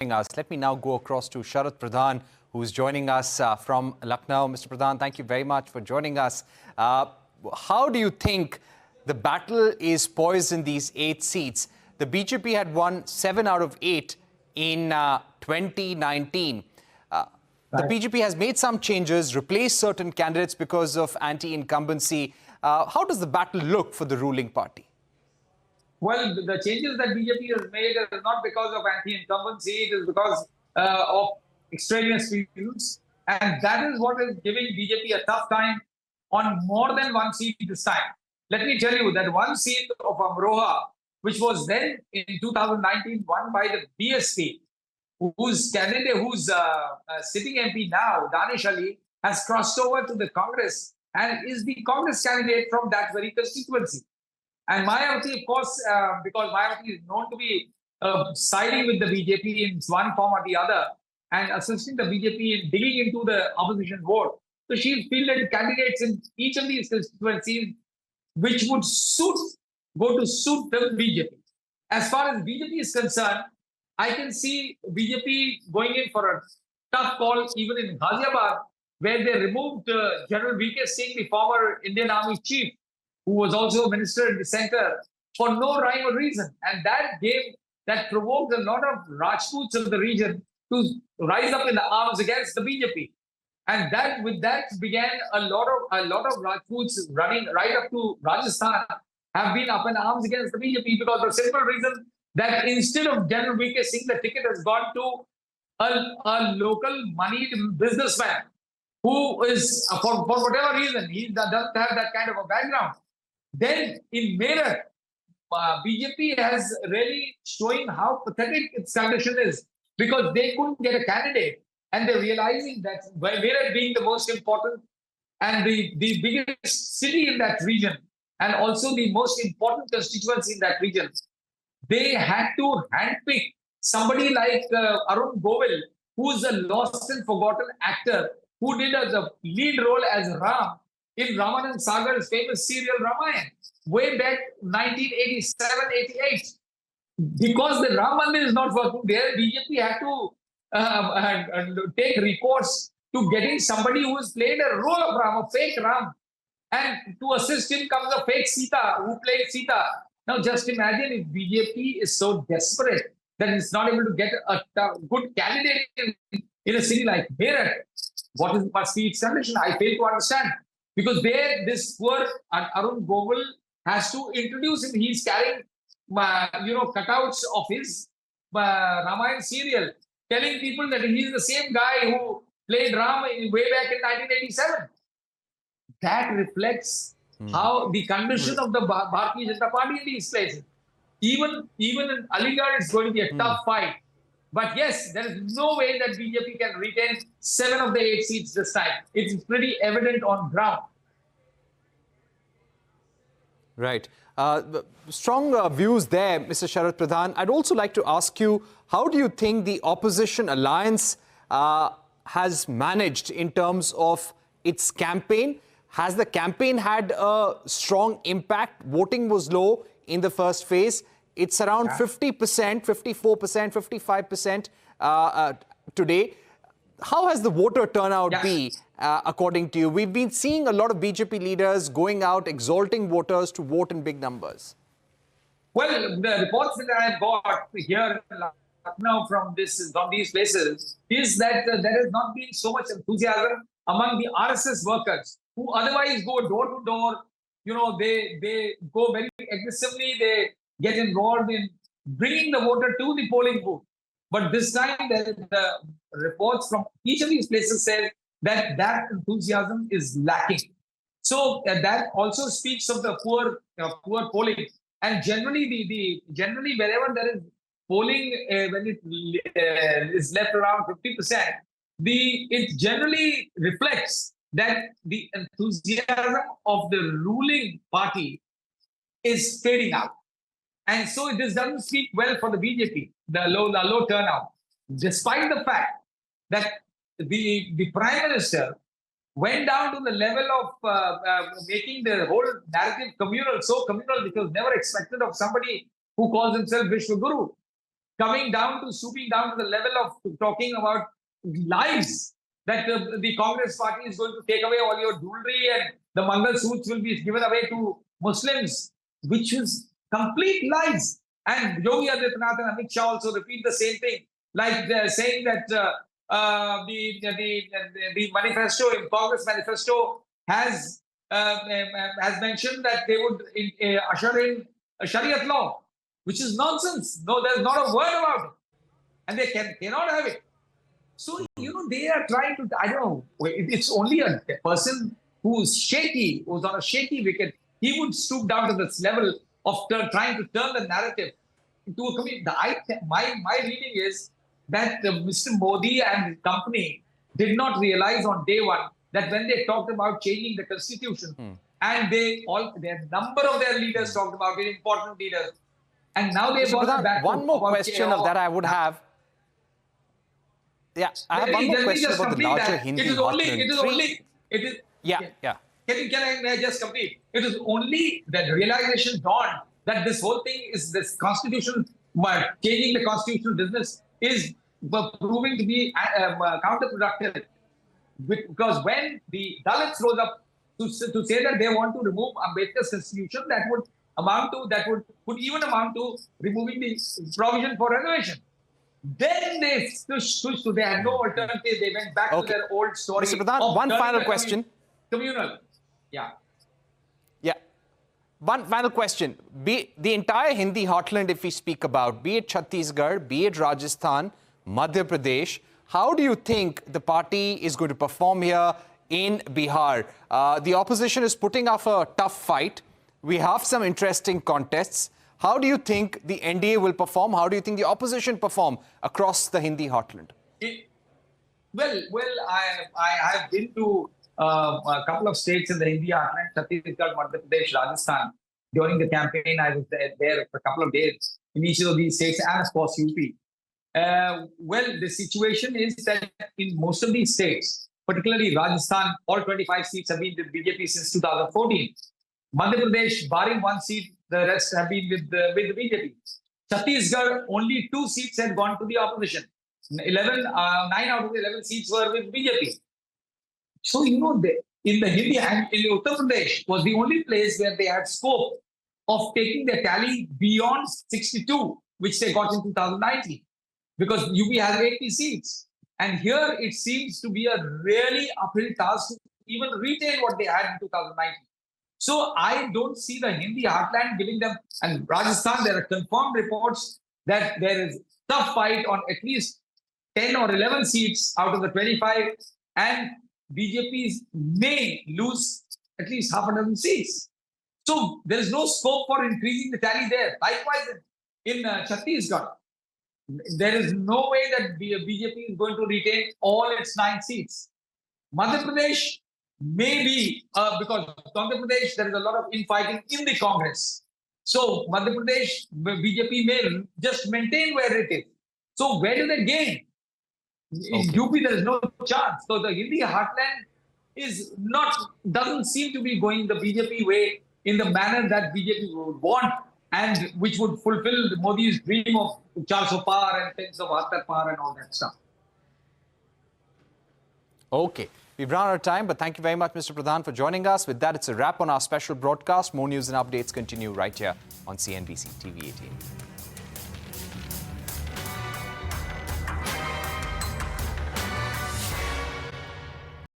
us. Let me now go across to Sharat Pradhan, who's joining us from Lucknow. Mr. Pradhan, thank you very much for joining us. How do you think the battle is poised in these 8 seats? The BJP had won 7 out of 8 in 2019. The BJP has made some changes, replaced certain candidates because of anti-incumbency. How does the battle look for the ruling party? Well, the changes that BJP has made is not because of anti-incumbency, it is because of extraneous reasons. And that is what is giving BJP a tough time on more than one seat this time. Let me tell you that one seat of Amroha, which was then in 2019 won by the BSP, whose candidate, who's sitting MP now, Danish Ali, has crossed over to the Congress and is the Congress candidate from that very constituency. And Mayawati, of course, because Mayawati is known to be siding with the BJP in one form or the other and assisting the BJP in digging into the opposition vote. So she's fielded candidates in each of these constituencies which would go to suit the BJP. As far as BJP is concerned, I can see BJP going in for a tough call even in Ghaziabad, where they removed General V.K. Singh, the former Indian Army chief, who was also a minister in the center, for no rhyme or reason. And that provoked a lot of Rajputs of the region to rise up in arms against the BJP. And with that began a lot of Rajputs running right up to Rajasthan have been up in arms against the BJP because of the simple reason that instead of General V.K. Singh, the ticket has gone to a local moneyed businessman who is, for whatever reason, he doesn't have that kind of a background. Then in Meerut, BJP has really showing how pathetic its condition is because they couldn't get a candidate. And they're realizing that Meerut being the most important and the biggest city in that region and also the most important constituency in that region, they had to handpick somebody like Arun Govil, who's a lost and forgotten actor who did the lead role as Ram in Ramanand Sagar's famous serial Ramayana way back 1987-88. Because the Ram Mandir is not working there, BJP had to take recourse to getting somebody who has played a role of Ram, a fake Ram. And to assist him comes a fake Sita who played Sita. Now just imagine if BJP is so desperate that it's not able to get a good candidate in a city like Meerut. What must be its condition? I fail to understand. Because there, this poor Arun Govil has to introduce him. He's carrying, cutouts of his Ramayana serial, telling people that he's the same guy who played Ram way back in 1987. That reflects how the condition of the Bharatiya Janata Party in these places. Even in Aligarh, it's going to be a tough fight. But yes, there is no way that BJP can retain 7 of the 8 seats this time. It's pretty evident on ground. Right. Strong views there, Mr. Sharat Pradhan. I'd also like to ask you, how do you think the opposition alliance has managed in terms of its campaign? Has the campaign had a strong impact? Voting was low in the first phase. It's around 50%, 54%, 55% today. How has the voter turnout been, according to you? We've been seeing a lot of BJP leaders going out, exalting voters to vote in big numbers. Well, the reports that I've got here now from these places is that there has not been so much enthusiasm among the RSS workers who otherwise go door to door. They go very aggressively. They get involved in bringing the voter to the polling booth. But this time, the reports from each of these places say that enthusiasm is lacking. So that also speaks of the poor polling. And generally, wherever there is polling, when it is left around 50%, it generally reflects that the enthusiasm of the ruling party is fading out. And so this doesn't speak well for the BJP, the low turnout, despite the fact that the Prime Minister went down to the level of making the whole narrative communal, so communal, which was never expected of somebody who calls himself Vishwa Guru. stooping down to the level of talking about lies that the Congress party is going to take away all your jewelry and the Mangal suits will be given away to Muslims, which is complete lies. And Yogi Adityanath and Amit Shah also repeat the same thing, like they're saying that the manifesto, in Congress manifesto, has mentioned that they would usher in a Shariat law, which is nonsense. No, there's not a word about it, and they cannot have it. So, they are trying to, I don't know, it's only a person who's shaky, who's on a shaky wicket. He would stoop down to this level of trying to turn the narrative into a community. My reading is that Mr. Modi and his company did not realize on day one that when they talked about changing the constitution, and their number of their leaders talked about it, important leaders, and now they've gone back. One more question that I would have. Yeah, I have one more question about the larger Hindi Heartland. Can I just complete? It is only the realization dawned that this whole thing is this constitution, changing the constitutional business is proving to be counterproductive. Because when the Dalits rose up to say that they want to remove Ambedkar's constitution, that would even amount to removing the provision for reservation. Then they switched to, they had no alternative. They went back to their old story. Mr. Pradhan, one final question. Communal. Yeah. One final question. The entire Hindi Heartland, if we speak about, be it Chhattisgarh, be it Rajasthan, Madhya Pradesh, how do you think the party is going to perform here in Bihar? The opposition is putting up a tough fight. We have some interesting contests. How do you think the NDA will perform? How do you think the opposition perform across the Hindi Heartland? I have been to a couple of states in the Hindi Heartland, Chhattisgarh, Madhya Pradesh, Rajasthan. During the campaign, I was there for a couple of days in each of these states, and of course UP. The situation is that in most of these states, particularly Rajasthan, all 25 seats have been with BJP since 2014. Madhya Pradesh, barring one seat, the rest have been with the BJP. Chhattisgarh, only 2 seats had gone to the opposition. 9 out of the 11 seats were with BJP. So, in the Hindi and in Uttar Pradesh was the only place where they had scope of taking their tally beyond 62, which they got in 2019. Because UP has 80 seats. And here it seems to be a really uphill task to even retain what they had in 2019. So I don't see the Hindi Heartland giving them, and Rajasthan, there are confirmed reports that there is tough fight on at least 10 or 11 seats out of the 25, and BJP may lose at least half a dozen seats. So there is no scope for increasing the tally there. Likewise, in Chhattisgarh, there is no way that BJP is going to retain all its 9 seats. Madhya Pradesh, maybe because Madhya Pradesh, there is a lot of infighting in the Congress. So Madhya Pradesh, BJP may just maintain where it is. So where do they gain? In UP, there is no chance. So the Hindi Heartland doesn't seem to be going the BJP way in the manner that BJP would want, and which would fulfill Modi's dream of 400 par and things of 78 par and all that stuff. Okay. We've run out of time, but thank you very much, Mr. Pradhan, for joining us. With that, it's a wrap on our special broadcast. More news and updates continue right here on CNBC-TV18.